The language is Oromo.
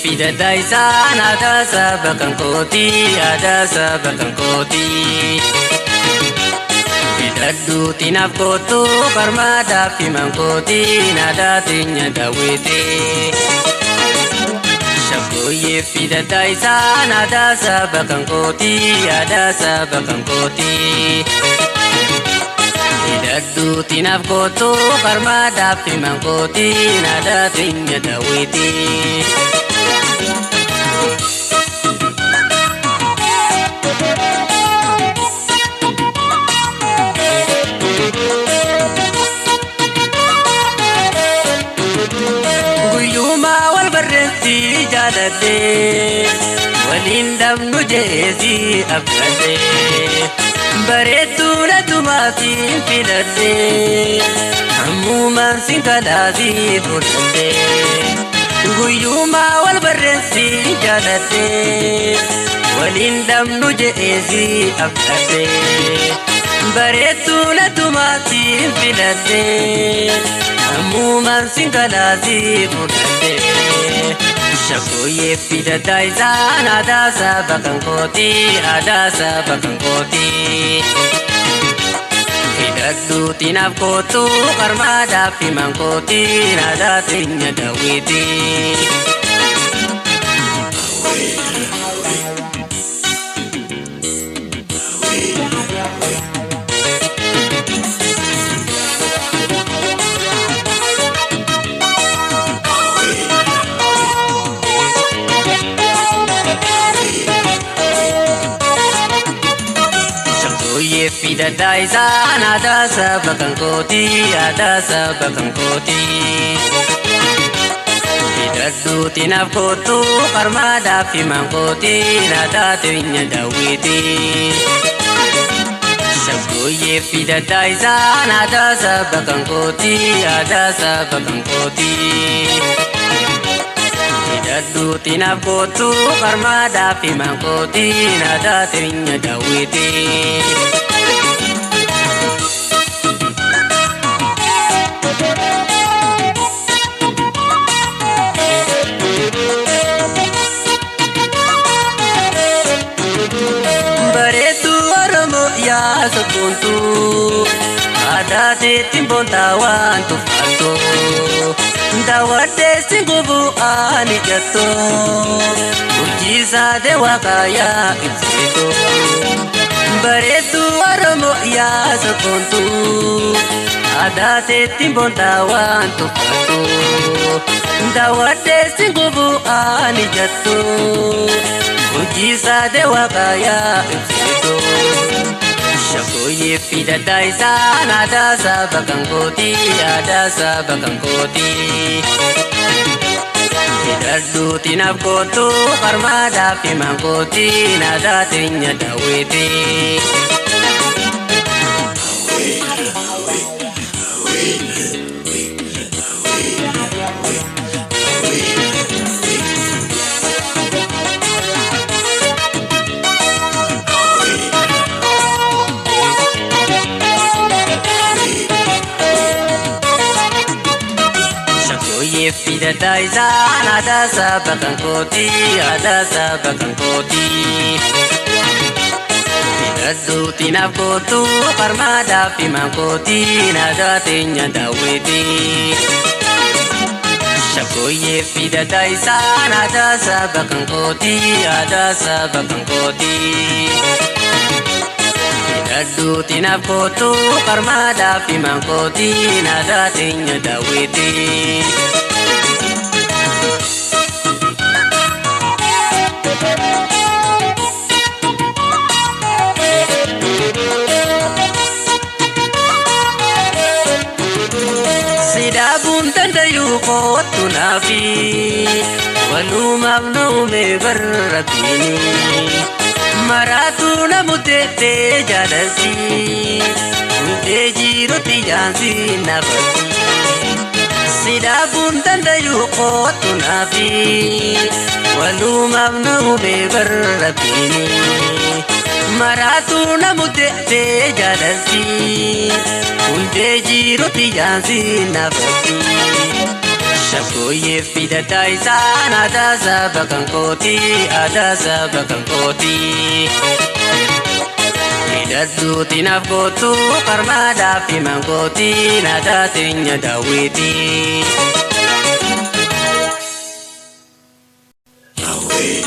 Fida daisan ada sabakan koti, ada sabakan koti. Fida dutinap kotu parmada fimang koti, nada tinya dawiti. Shakoye fida daisan ada sabakan koti, ada sabakan koti. Fida dutinap kotu parmada fimang koti, nada tinya dawiti. جالتي ولندم نجيزي أبلتي بريتو لدماتي فلتي هموما سنكالازي فرتي قيوما والبرسي جالتي ولندم نجيزي أبلتي بريتو لدماتي فلتي هموما سنكالازي فرتي Shakoye fida daisan ada sabakan koti, ada sabakan koti. Fida dutinap kotu karmada fimang koti, nada tinya dawiti. Fida daisan ada sabakan koti, ada sabakan koti. Fida dutinap kotu parmada fimang koti, nada tinya dawiti. Shakoye fida daisan ada sabakan koti, ada sabakan koti. Fida dutinap kotu parmada fimang koti, nada tinya dawiti. Ya sepuntu ada di timbon tawan tu fato dawate singubu ani jatuh uji sa dewa kaya itu beretu aramo ya sepuntu ada di timbon tawan tu fato dawate singubu ani jatuh uji sa dewa kaya itu Shakoye fida daisan ada sabakan koti, ada sabakan koti. Fida dutinap kotu parmada fimang koti, nada tinya dawiti. Fida daisan ada sabakan koti, ada sabakan koti. Fida dutinap kotu parmada fimang koti, nada tinya dawiti. Shakoye fida daisan ada sabakan koti, ada sabakan koti. Fida dutinap kotu parmada fimang koti, nada tinya dawiti. Sidabun tandayu kotu nafi walu mabnu me barratini Maratu na mudete jalasi Unde jiro tijansi nafasi Sida bundanda yukotu nafi Walu mamnu bebar rabini Maratu na mudete jalasi Unde jiro tijansi nafasi Shakoye fida taisan ada sabakan koti Ida zuti nafkotu karmada fiman koti nada tinya dawiti Away